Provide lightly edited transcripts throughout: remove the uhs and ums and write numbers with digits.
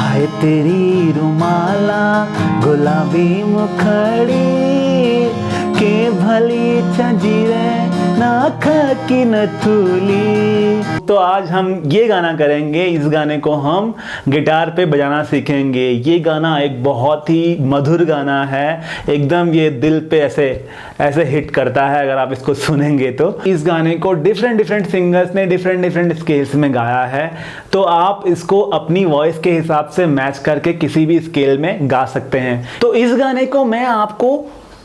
हाय तेरी रुमाला गुलाबी मुखड़ी के भली छजीरे नाख की नथुली। तो आज हम ये गाना करेंगे। इस गाने को हम गिटार पे बजाना सीखेंगे। ये गाना एक बहुत ही मधुर गाना है, एकदम ये दिल पे ऐसे हिट करता है अगर आप इसको सुनेंगे तो। इस गाने को डिफरेंट सिंगर्स ने डिफरेंट स्केल्स में गाया है, तो आप इसको अपनी वॉइस के हिसाब से मैच करके किसी भी स्केल में गा सकते हैं। तो इस गाने को मैं आपको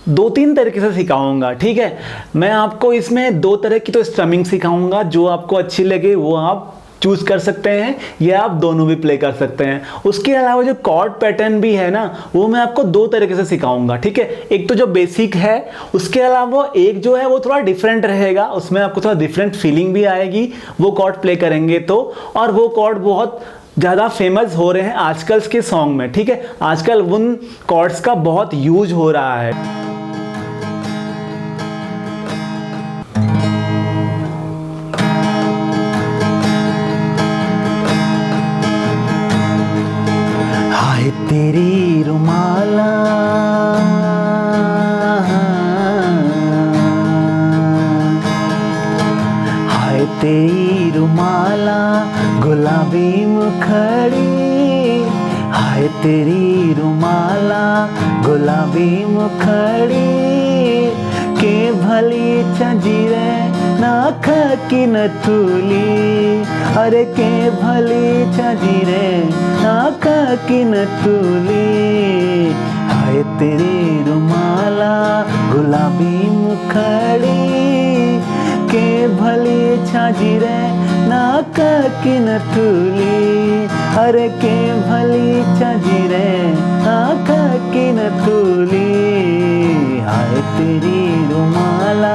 2-3 तरीके से सिखाऊंगा, ठीक है। मैं आपको इसमें 2 तरह की तो स्ट्रमिंग सिखाऊंगा, जो आपको अच्छी लगे वो आप चूज कर सकते हैं, या आप दोनों भी प्ले कर सकते हैं। उसके अलावा जो कॉर्ड पैटर्न भी है ना, वो मैं आपको 2 तरीके से सिखाऊंगा, ठीक है। एक तो जो बेसिक है, उसके अलावा एक जो है वो थोड़ा डिफरेंट रहेगा, उसमें आपको थोड़ा डिफरेंट फीलिंग भी आएगी वो कॉर्ड प्ले करेंगे तो। और वो कॉर्ड बहुत ज़्यादा फेमस हो रहे हैं आजकल के सॉन्ग में, ठीक है। आजकल उन कॉर्ड्स का बहुत यूज हो रहा है। हाय तेरी रुमाला हाय तेरी रुमाला गुलाबी मुखड़ी, हाय तेरी रुमाला गुलाबी मुखड़ी के भली छजीरे नाख की नथुली। अरे के भली छजीरे नाख की नथुली। हाय तेरी रुमाला गुलाबी मुखड़ी के भली छजीरे नाक की नथुली। अरे के भली छजीरे नाक की नथुली। हाय तेरी रुमाला।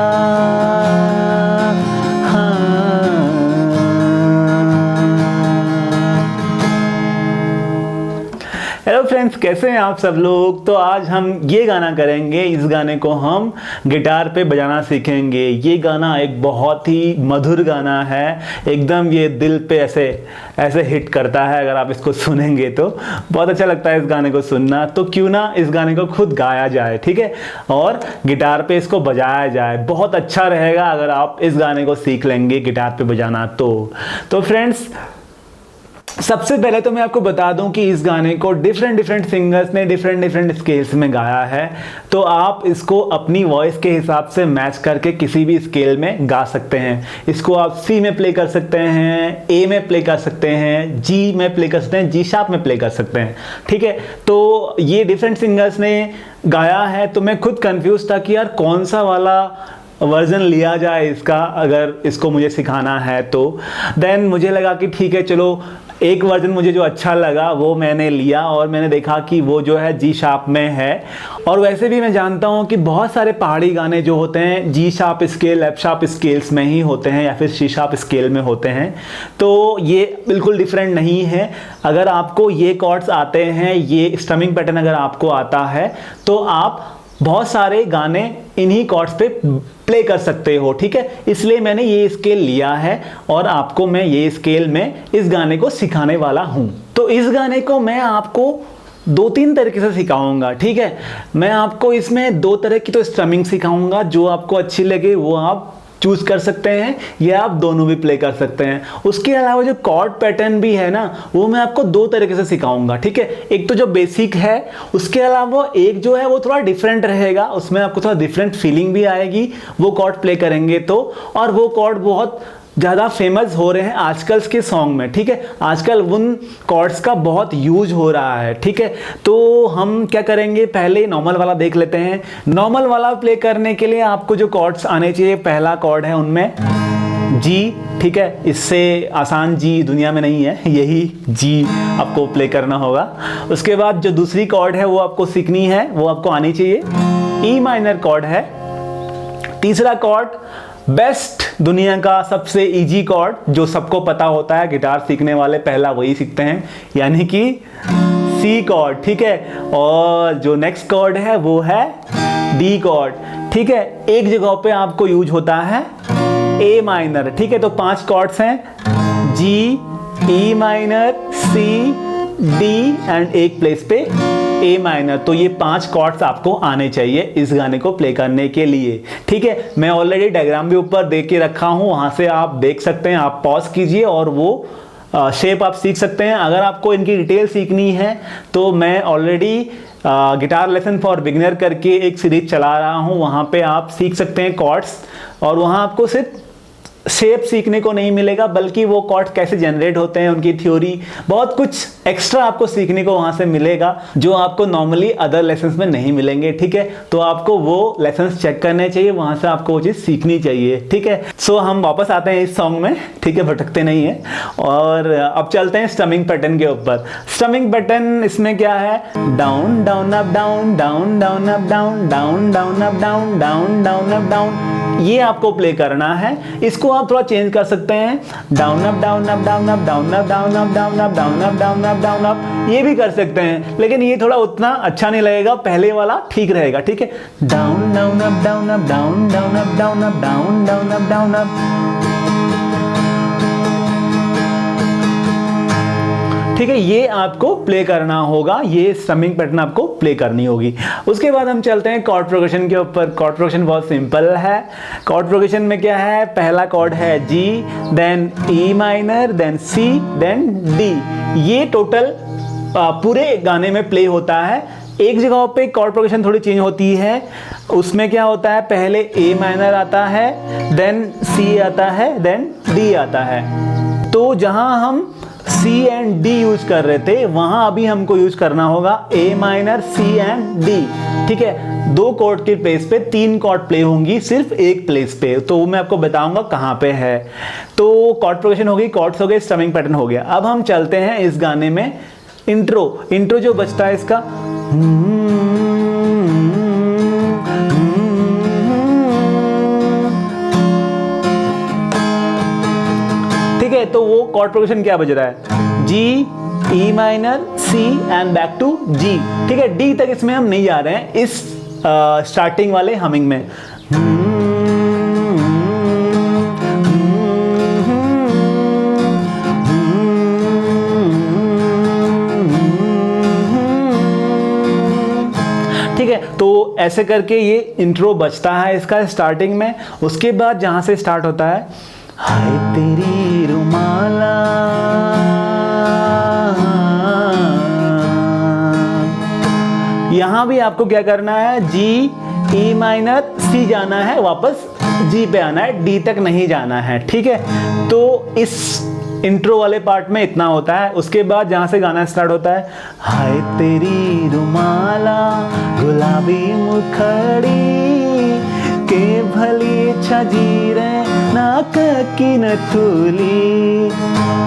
हेलो फ्रेंड्स, कैसे हैं आप सब लोग। तो आज हम ये गाना करेंगे। इस गाने को हम गिटार पे बजाना सीखेंगे। ये गाना एक बहुत ही मधुर गाना है, एकदम ये दिल पे ऐसे हिट करता है अगर आप इसको सुनेंगे तो। बहुत अच्छा लगता है इस गाने को सुनना। तो क्यों ना इस गाने को खुद गाया जाए, ठीक है, और गिटार पे इसको बजाया जाए। बहुत अच्छा रहेगा अगर आप इस गाने को सीख लेंगे गिटार पे बजाना तो फ्रेंड्स, सबसे पहले तो मैं आपको बता दूं कि इस गाने को डिफरेंट सिंगर्स ने डिफरेंट स्केल्स में गाया है, तो आप इसको अपनी वॉइस के हिसाब से मैच करके किसी भी स्केल में गा सकते हैं। इसको आप सी में प्ले कर सकते हैं, ए में प्ले कर सकते हैं, जी में प्ले कर सकते हैं, जी शार्प में प्ले कर सकते हैं, ठीक है। तो ये डिफरेंट सिंगर्स ने गाया है, तो मैं खुद कंफ्यूज था कि यार कौन सा वाला वर्जन लिया जाए इसका, अगर इसको मुझे सिखाना है तो। देन मुझे लगा कि ठीक है, चलो एक वर्जन मुझे जो अच्छा लगा वो मैंने लिया, और मैंने देखा कि वो जो है जी शार्प में है। और वैसे भी मैं जानता हूँ कि बहुत सारे पहाड़ी गाने जो होते हैं G sharp scale, F sharp scales में ही होते हैं, या फिर सी शार्प स्केल में होते हैं। तो ये बिल्कुल डिफरेंट नहीं है। अगर आपको ये कॉर्ड्स आते हैं, ये स्ट्रमिंग पैटर्न अगर आपको आता है, तो आप बहुत सारे गाने इन्हीं कॉर्ड्स पे प्ले कर सकते हो, ठीक है। इसलिए मैंने ये स्केल लिया है, और आपको मैं ये स्केल में इस गाने को सिखाने वाला हूं। तो इस गाने को मैं आपको 2-3 तरीके से सिखाऊंगा, ठीक है। मैं आपको इसमें 2 तरह की तो स्ट्रमिंग सिखाऊंगा, जो आपको अच्छी लगे वो आप चूज कर सकते हैं, या आप दोनों भी प्ले कर सकते हैं। उसके अलावा जो कॉर्ड पैटर्न भी है ना, वो मैं आपको 2 तरीके से सिखाऊंगा, ठीक है। एक तो जो बेसिक है, उसके अलावा एक जो है वो थोड़ा डिफरेंट रहेगा, उसमें आपको थोड़ा डिफरेंट फीलिंग भी आएगी वो कॉर्ड प्ले करेंगे तो। और वो कॉर्ड बहुत ज़्यादा फेमस हो रहे हैं आजकल के सॉन्ग में, ठीक है। आजकल उन कॉर्ड्स का बहुत यूज हो रहा है, ठीक है। तो हम क्या करेंगे, पहले नॉर्मल वाला देख लेते हैं। नॉर्मल वाला प्ले करने के लिए आपको जो कॉर्ड्स आने चाहिए, पहला कॉर्ड है उनमें जी, ठीक है। इससे आसान जी दुनिया में नहीं है, यही जी आपको प्ले करना होगा। उसके बाद जो दूसरी कॉर्ड है वो आपको सीखनी है, वो आपको आनी चाहिए, ई माइनर कॉर्ड है। तीसरा कॉर्ड बेस्ट, दुनिया का सबसे इजी कॉर्ड, जो सबको पता होता है, गिटार सीखने वाले पहला वही सीखते हैं, यानी कि सी कॉर्ड, ठीक है। और जो नेक्स्ट कॉर्ड है वो है डी कॉर्ड, ठीक है। एक जगह पे आपको यूज होता है ए माइनर, ठीक है। तो 5 कॉर्ड्स हैं, G, E minor, C, D and एक प्लेस पे ए माइनर। तो ये 5 कॉर्ड्स आपको आने चाहिए इस गाने को प्ले करने के लिए। ठीक है, मैं ऑलरेडी डायग्राम भी ऊपर दे के रखा हूँ, वहाँ से आप देख सकते हैं, आप पॉज कीजिए और वो शेप आप सीख सकते हैं। अगर आपको इनकी डिटेल सीखनी है तो मैं already guitar lesson for beginner करके एक सीरीज चला रहा हूँ, वहाँ पे आप सीख सकते हैं कॉर्ड्स, और वहाँ आपको सिर्फ शेप सीखने को नहीं मिलेगा बल्कि वो कॉर्ड कैसे जनरेट होते हैं, उनकी थ्योरी, बहुत कुछ एक्स्ट्रा आपको सीखने को वहाँ से मिलेगा जो आपको नॉर्मली अदर लेसन्स में नहीं मिलेंगे। ठीक है, तो आपको वो लेसन्स चेक करने चाहिए, वहाँ से आपको वो चीज़ सीखनी चाहिए। ठीक है, सो हम वापस आते हैं इस सॉन्ग में। ठीक है, भटकते नहीं है, और अब चलते हैं स्टमिंग पैटर्न के ऊपर। स्टमिंग पैटर्न इसमें क्या है, down down up down, down down up down, down down up down, down down up down, ये आपको प्ले करना है। इसको आप थोड़ा चेंज कर सकते हैं, down up down up down up down up down up down up down up down up down up, ये भी कर सकते हैं, लेकिन ये थोड़ा उतना अच्छा नहीं लगेगा, पहले वाला ठीक रहेगा। ठीक है, down down up down up down down up down up down down up down up. ठीक है, ये आपको प्ले करना होगा, ये स्टमिंग पैटर्न आपको प्ले करनी होगी। उसके बाद हम चलते हैं कॉर्ड प्रोग्रेशन के ऊपर। कॉर्ड प्रोग्रेशन बहुत सिंपल है। कॉर्ड प्रोग्रेशन में क्या है, पहला कॉर्ड है जी, देन ई माइनर, देन सी, देन डी। ये टोटल पूरे गाने में प्ले होता है। एक जगह पे कॉर्ड प्रोग्रेशन थोड़ी चेंज होती है, उसमें क्या होता है, पहले ए माइनर आता है, देन सी आता है, देन डी आता है। तो जहां हम C एंड D यूज कर रहे थे, वहां अभी हमको यूज करना होगा A minor, C and D। ठीक है, 2 कॉर्ड के प्लेस पे 3 कॉर्ड प्ले होंगी सिर्फ एक प्लेस पे, तो वो मैं आपको बताऊंगा कहां पे है। तो कॉर्ड प्रोग्रेशन हो गई, कॉर्ड्स हो गए, स्टमिंग पैटर्न हो गया। अब हम चलते हैं इस गाने में इंट्रो जो बजता है इसका, ठीक है, तो वो कॉर्ड प्रोग्रेशन क्या बज रहा है, G, E minor, C and back to G. ठीक है, डी तक इसमें हम नहीं जा रहे हैं इस स्टार्टिंग वाले हमिंग में। ठीक है, तो ऐसे करके ये इंट्रो बजता है इसका स्टार्टिंग में। उसके बाद जहां से स्टार्ट होता है, हाय तेरी रुमाला, यहां भी आपको क्या करना है, जी, ई माइनर, सी जाना है, वापस जी पे आना है, डी तक नहीं जाना है। ठीक है, तो इस इंट्रो वाले पार्ट में इतना होता है। उसके बाद जहां से गाना स्टार्ट होता है, हाय तेरी रुमाला गुलाबी मुखड़ी के भली छजीरे नाक की नथुली।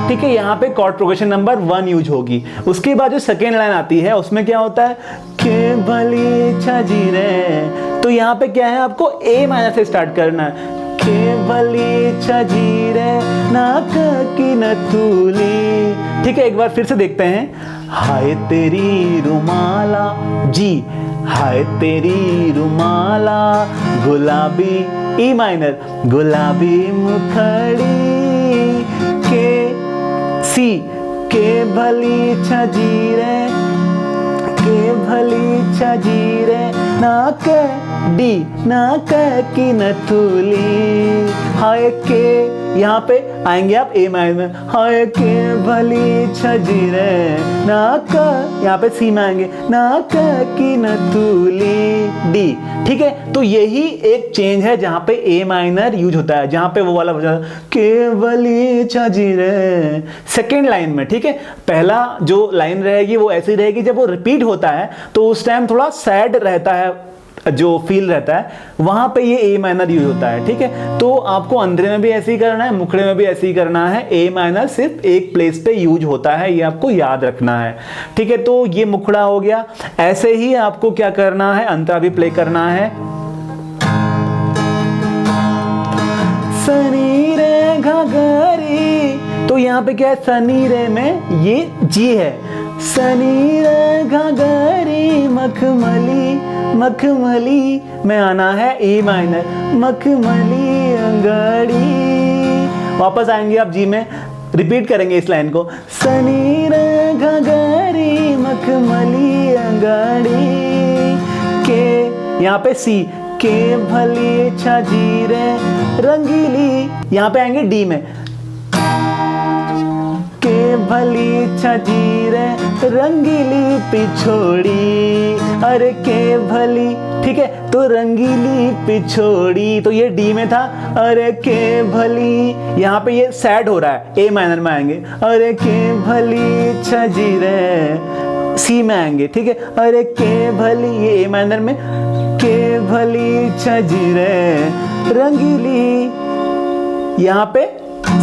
ठीक है, यहाँ पे कॉर्ड प्रोग्रेशन नंबर 1 यूज होगी। उसके बाद जो सेकेंड लाइन आती है उसमें क्या होता है, के भली छजीरे, तो यहाँ पे क्या है, आपको ए माइनर से स्टार्ट करना है, के भली छजीरे नाक की नथुली। ठीक है, एक बार फिर से देखते हैं, हाय तेरी रुमाला, जी, हाय तेरी रुमाला गुलाबी, ई माइनर, गुलाबी मुखड़ी के, सी, के भली छजीरे, के भली छजीरे नाक, डी, नाक की नथुली। हाय के, यहाँ पे आएंगे आप ए माइनर में, हाय के भली छजीरे नाक, यहाँ पे सी में आएंगे, नाक की नथुली, डी। ठीक है, तो यही एक चेंज है जहाँ पे ए माइनर यूज होता है, जहाँ पे वो वाला बजा के भली छजीरे सेकेंड लाइन में। ठीक है, पहला जो लाइन रहेगी वो ऐसी रहेगी, जब वो रिपीट होता है तो उस टाइम थोड़ा सैड रहता है, जो फील रहता है, वहां पे ये ए माइनर यूज होता है। ठीक है, तो आपको अंधेरे में भी ऐसे ही करना है, मुखड़े में भी ऐसे ही करना है। ए माइनर सिर्फ एक प्लेस पे यूज होता है, ये आपको याद रखना है। ठीक है, तो ये मुखड़ा हो गया। ऐसे ही आपको क्या करना है, अंतरा भी प्ले करना है, सनी रे घाघरी, तो यहाँ पे क्या है, सनी रे में ये जी है, सनी रे घाघरी मखमली, मखमली में आना है ए माइनर, मखमली अंगड़ी, वापस आएंगे आप जी में, रिपीट करेंगे इस लाइन को। सनी रे घगरी मखमली अंगड़ी के, यहाँ पे सी, के भली छजीरे रंगीली, यहाँ पे आएंगे डी में, के भली छजीरे रंगीली पिछोड़ी, अरे के भली, ठीक है, तो रंगीली पिछोड़ी, तो ये डी में था। अरे के भली, यहाँ पे ये सैड हो रहा है, ए माइनर में आएंगे, अरे के भली छजीरे सी में आएंगे, ठीक है, अरे के भली, ये ए माइनर में, के भली छजीरे रंगीली, यहाँ पे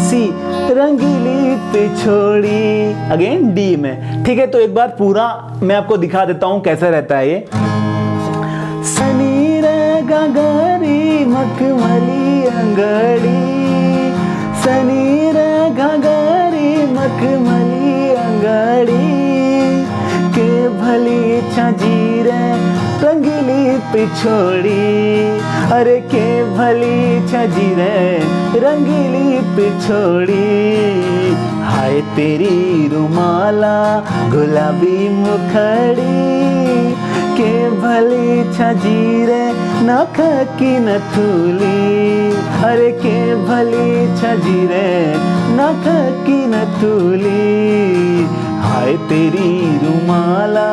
सी, रंगीली पिछोड़ी, अगेन डी में, ठीक है। तो एक बार पूरा मैं आपको दिखा देता हूं कैसे रहता है ये। सनी रे घगरी मखमली अंगड़ी, सनी रे घगरी मखमली अंगड़ी, के भली छजीरे रंगीली पिछोड़ी, अरे के भली छजीरे रंगीली पिछोड़ी, हाय तेरी रुमाला गुलाबी मुखड़ी, के भली छजीरे नख की नथुली, अरे के भली छजीरे नख की नथुली, हाय तेरी रुमाला।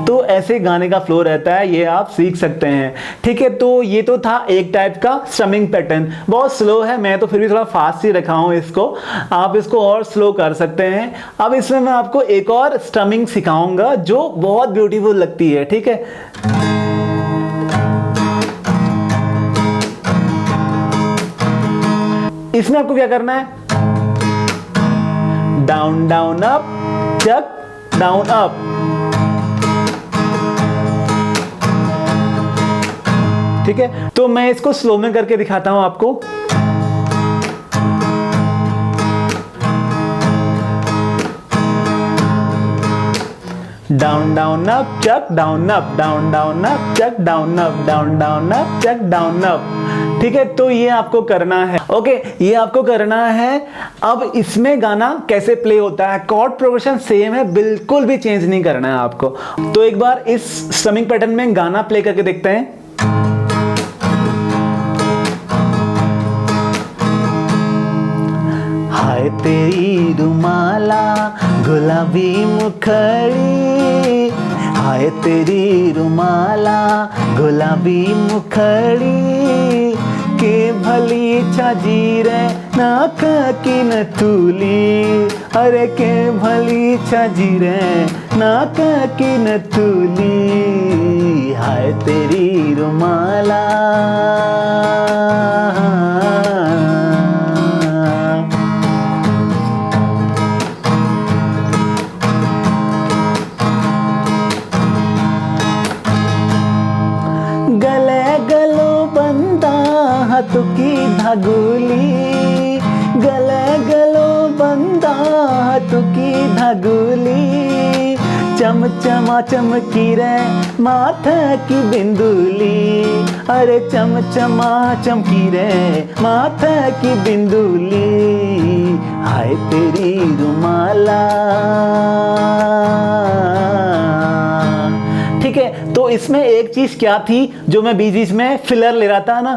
तो ऐसे गाने का फ्लो रहता है, ये आप सीख सकते हैं, ठीक है। तो ये तो था एक टाइप का स्ट्रमिंग पैटर्न, बहुत स्लो है, मैं तो फिर भी थोड़ा फास्ट ही रखा हूं इसको, आप इसको और स्लो कर सकते हैं। अब इसमें मैं आपको एक और स्ट्रमिंग सिखाऊंगा जो बहुत ब्यूटीफुल लगती है, ठीक है। इसमें आपको क्या करना है, डाउन डाउन अप, चक डाउन अप, ठीक है। तो मैं इसको स्लो में करके दिखाता हूं आपको। डाउन डाउन अप चक down up, down down up चक down up, down down up चक डाउन अप, ठीक है। तो ये आपको करना है, ओके, ये आपको करना है। अब इसमें गाना कैसे प्ले होता है, कॉर्ड प्रोग्रेशन सेम है, बिल्कुल भी चेंज नहीं करना है आपको। तो एक बार इस स्ट्रमिंग पैटर्न में गाना प्ले करके देखते हैं। हाय तेरी रुमाला गुलाबी मुखड़ी, हाय तेरी रुमाला गुलाबी मुखड़ी, के भली छजीरे नाक की नथुली, अरे के भली छजीरे नाक की नथुली, हाय तेरी रुमाला। गले गलो बंदा हाथों की धागुली, गले गलो बंदा हाथों की धागुली, चमचमा चमकी रे माथे की बिंदुली, अरे चमचमा चमकी रे माथे की बिंदुली, हाय तेरी रुमाला, ठीक है। तो इसमें एक चीज क्या थी जो मैं बीच बीच में फिलर ले रहा था ना,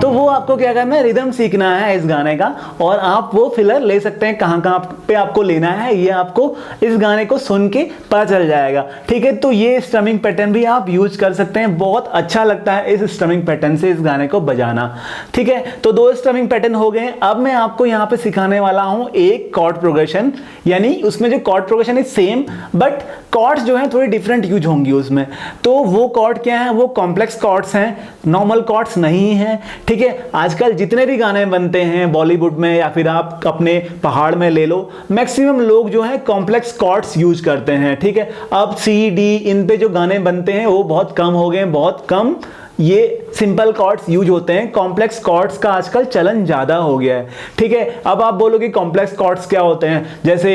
तो वो आपको क्या करना है, रिदम सीखना है इस गाने का, और आप वो फिलर ले सकते हैं, कहां कहां पे आपको लेना है ये आपको इस गाने को सुन के पता चल जाएगा, ठीक है। तो ये स्ट्रमिंग पैटर्न भी आप यूज कर सकते हैं, बहुत अच्छा लगता है इस स्ट्रमिंग पैटर्न से इस गाने को बजाना, ठीक है। तो दो स्ट्रमिंग पैटर्न हो गए। अब मैं आपको यहाँ पे सिखाने वाला हूं एक कॉर्ड प्रोग्रेशन, यानी उसमें जो कॉर्ड प्रोग्रेशन है सेम, बट कॉर्ड्स जो हैं थोड़ी डिफरेंट यूज होंगी उसमें। तो वो कॉर्ड क्या है, वो कॉम्प्लेक्स कॉर्ड्स हैं, नॉर्मल कॉर्ड्स नहीं हैं, ठीक है। आजकल जितने भी गाने बनते हैं बॉलीवुड में या फिर आप अपने पहाड़ में ले लो, मैक्सिमम लोग जो है कॉम्प्लेक्स कॉर्ड्स यूज करते हैं, ठीक है। अब सी डी इन पे जो गाने बनते हैं वो बहुत कम हो गए, बहुत कम ये सिंपल कॉर्ड्स यूज होते हैं, कॉम्प्लेक्स कॉर्ड्स का आजकल चलन ज़्यादा हो गया है। ठीक है, अब आप बोलोगे कॉम्प्लेक्स कॉर्ड्स क्या होते हैं, जैसे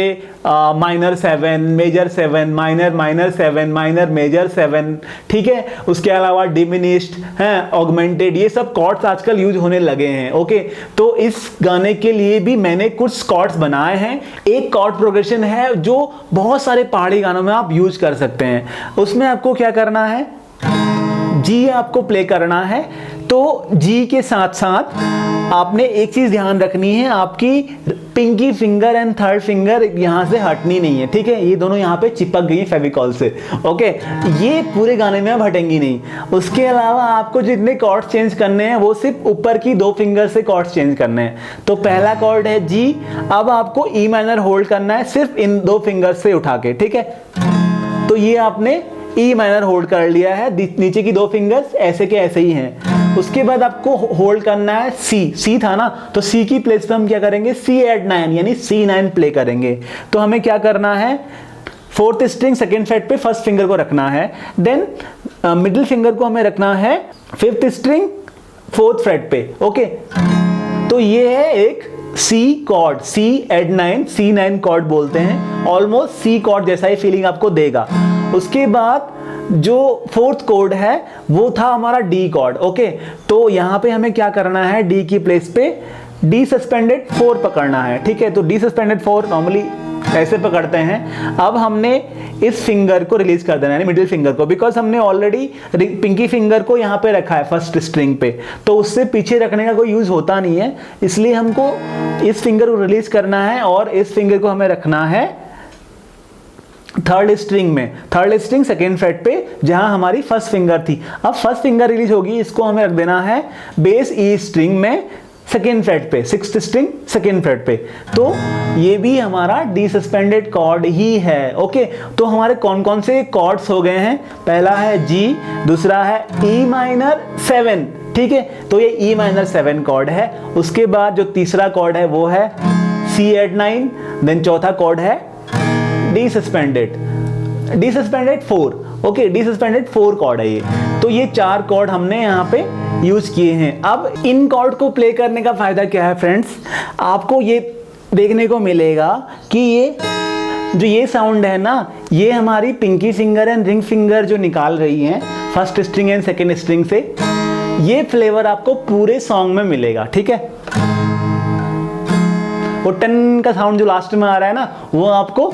minor 7, major 7, minor 7, minor major 7, ठीक है, उसके अलावा डिमिनिश्ड हैं, ऑगमेंटेड, ये सब कॉर्ड्स आजकल यूज होने लगे हैं। ओके, तो इस गाने के लिए भी मैंने कुछ कॉर्ड्स बनाए हैं। एक कॉर्ड प्रोग्रेशन है जो बहुत सारे पहाड़ी गानों में आप यूज कर सकते हैं। उसमें आपको क्या करना है, जी आपको प्ले करना है। तो जी के साथ साथ आपने एक चीज ध्यान रखनी है, आपकी pinky finger and third finger यहां से हटनी नहीं है। ठीक है, ये दोनों यहां पे चिपक गई हैं फेविकॉल से। ओके, ये पूरे गाने में अब हटेंगी नहीं। उसके अलावा आपको जितने कॉर्ड्स चेंज करने हैं वो सिर्फ ऊपर की 2 फिंगर से कॉर्ड्स चेंज करने हैं। तो पहला कॉर्ड है जी, अब आपको ई माइनर होल्ड करना है सिर्फ इन 2 फिंगर से उठा के। ठीक है, तो ये आपने ई माइनर होल्ड कर लिया है, नीचे की 2 फिंगर्स ऐसे के ऐसे ही हैं। उसके बाद आपको होल्ड करना है सी था ना, तो सी की प्लेस पे हम क्या करेंगे, सी एट 9 यानी C9 प्ले करेंगे। तो हमें क्या करना है, 4th स्ट्रिंग 2nd फ्रेट पे 1st फिंगर को रखना है, देन मिडिल फिंगर को हमें रखना है 5th स्ट्रिंग 4th फ्रेट पे। ओके, तो ये है एक C chord, C add 9, C9 chord बोलते हैं, ऑलमोस्ट C कॉर्ड जैसा ही फीलिंग आपको देगा। उसके बाद जो 4th कॉर्ड है वो था हमारा D कॉर्ड। ओके, तो यहां पे हमें क्या करना है, D की प्लेस पे D सस्पेंडेड 4 पकड़ना है। ठीक है, तो D सस्पेंडेड 4 नॉर्मली ऐसे पकड़ते हैं। अब हमने इस फिंगर को रिलीज कर देना है, मिडिल फिंगर को, बिकॉज हमने ऑलरेडी पिंकी फिंगर को यहाँ पे रखा है 1st स्ट्रिंग पे, तो उससे पीछे रखने का कोई यूज होता नहीं है, इसलिए हमको इस फिंगर को रिलीज करना है और इस फिंगर को हमें रखना है 3rd स्ट्रिंग में, 3rd स्ट्रिंग 2nd फ्रेट पे जहां हमारी 1st फिंगर थी। अब 1st फिंगर रिलीज होगी, इसको हमें रख देना है बेस ई स्ट्रिंग में 2nd फ्रेट पे, 6th स्ट्रिंग 2nd फ्रेट पे। तो ये भी हमारा डी सस्पेंडेड कॉर्ड ही है। ओके, तो हमारे कौन कौन से कॉर्ड्स हो गए हैं, पहला है जी, दूसरा है ई माइनर 7। ठीक है, तो ये ई माइनर 7 कॉर्ड है। उसके बाद जो तीसरा कॉर्ड है वो है सी एट 9, देन चौथा कॉर्ड है D suspended 4। Okay, D suspended 4 chord है ये। तो ये 4 कॉर्ड हमने यहाँ पे यूज किए हैं। अब इन कॉर्ड को प्ले करने का फायदा क्या है फ्रेंड्स, आपको ये देखने को मिलेगा कि ये साउंड है ना, ये हमारी pinky finger and ring finger जो निकाल रही हैं 1st string and 2nd string से, ये फ्लेवर आपको पूरे सॉन्ग में मिलेगा। ठीक है, वो टन का साउंड जो लास्ट में आ रहा है ना, वो आपको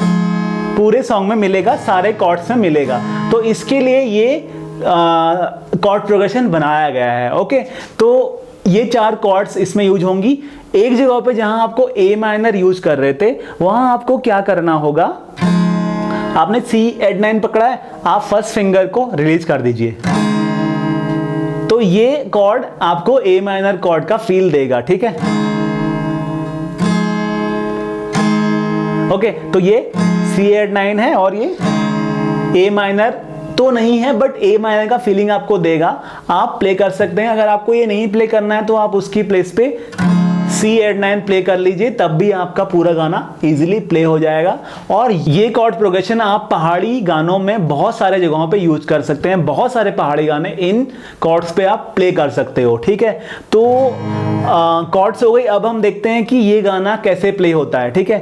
पूरे सॉन्ग में मिलेगा, सारे कॉर्ड्स में मिलेगा। तो इसके लिए ये कॉर्ड प्रोग्रेशन बनाया गया है। ओके, तो ये 4 कॉर्ड्स इसमें यूज होंगी। एक जगह पे जहां आपको ए माइनर यूज कर रहे थे, वहां आपको क्या करना होगा, आपने सी एट 9 पकड़ा है, आप 1st फिंगर को रिलीज कर दीजिए, तो ये कॉर्ड आपको ए माइनर कॉर्ड का फील देगा। ठीक है, ओके, तो ये सी एट 9 है और ये ए माइनर तो नहीं है, बट ए माइनर का फीलिंग आपको देगा। आप प्ले कर सकते हैं, अगर आपको ये नहीं प्ले करना है तो आप उसकी प्लेस पे सी एट 9 प्ले कर लीजिए, तब भी आपका पूरा गाना इजीली प्ले हो जाएगा। और ये कॉर्ड प्रोग्रेशन आप पहाड़ी गानों में बहुत सारे जगहों पे यूज कर सकते हैं, बहुत सारे पहाड़ी गाने इन कॉर्ड्स पे आप प्ले कर सकते हो। ठीक है, तो कॉर्ड्स हो गई। अब हम देखते हैं कि ये गाना कैसे प्ले होता है। ठीक है,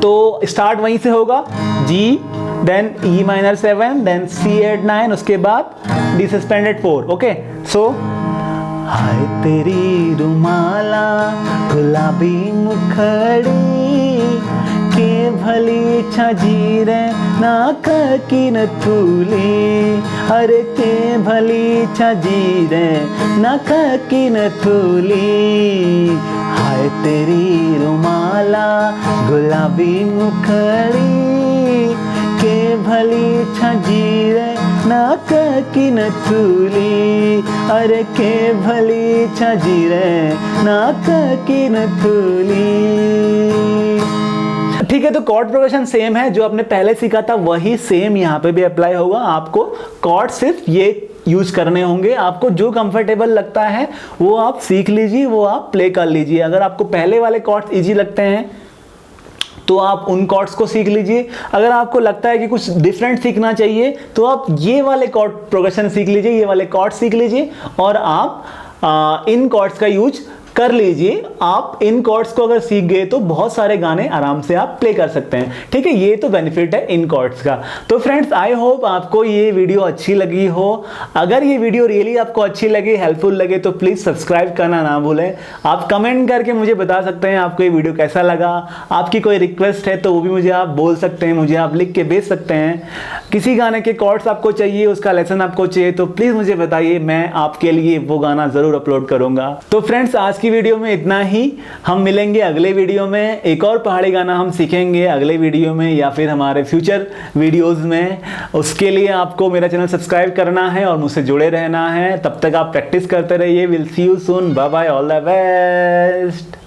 तो स्टार्ट वहीं से होगा, जी, देन ई माइनर 7, देन सी एट 9, उसके बाद डी सस्पेंडेड 4। ओके, सो हाय तेरी रुमाला गुलाबी मुखड़ी के भली छजीरे नाक की नथुली, अरे के भली छजीरे नाक की नथुली, हाय तेरी रुमाला गुलाबी मुखड़ी के भली छजीरे नाक की नथुली, अरे के भली छजीरे नाक की नथुली। ठीक है, तो कॉर्ड प्रोग्रेशन सेम है, जो आपने पहले सीखा था वही सेम यहाँ पे भी अप्लाई होगा। आपको कॉर्ड सिर्फ ये यूज करने होंगे, आपको जो कंफर्टेबल लगता है वो आप सीख लीजिए, वो आप प्ले कर लीजिए। अगर आपको पहले वाले कॉर्ड्स इजी लगते हैं तो आप उन कॉर्ड्स को सीख लीजिए। अगर आपको लगता है कि कुछ डिफरेंट सीखना चाहिए तो आप ये वाले कॉर्ड प्रोग्रेशन सीख लीजिए, ये वाले कॉर्ड सीख लीजिए और आप इन कॉर्ड्स का यूज कर लीजिए। आप इन कॉर्ड्स को अगर सीख गए तो बहुत सारे गाने आराम से आप प्ले कर सकते हैं। ठीक है, ये तो बेनिफिट है इन कॉर्ड्स का। तो फ्रेंड्स, आई होप आपको ये वीडियो अच्छी लगी हो। अगर ये वीडियो रियली आपको अच्छी लगे, हेल्पफुल लगे, तो प्लीज सब्सक्राइब करना ना भूलें। आप कमेंट करके मुझे बता सकते हैं आपको ये वीडियो कैसा लगा। आपकी कोई रिक्वेस्ट है तो वो भी मुझे आप बोल सकते हैं, मुझे आप लिख के भेज सकते हैं। किसी गाने के कॉर्ड्स आपको चाहिए, उसका लेसन आपको चाहिए, तो प्लीज मुझे बताइए, मैं आपके लिए वो गाना जरूर अपलोड करूंगा। तो फ्रेंड्स, आज की वीडियो में इतना ही। हम मिलेंगे अगले वीडियो में, एक और पहाड़ी गाना हम सीखेंगे अगले वीडियो में या फिर हमारे फ्यूचर वीडियोस में। उसके लिए आपको मेरा चैनल सब्सक्राइब करना है और मुझसे जुड़े रहना है। तब तक आप प्रैक्टिस करते रहिए। Will see you soon, bye bye, all the best.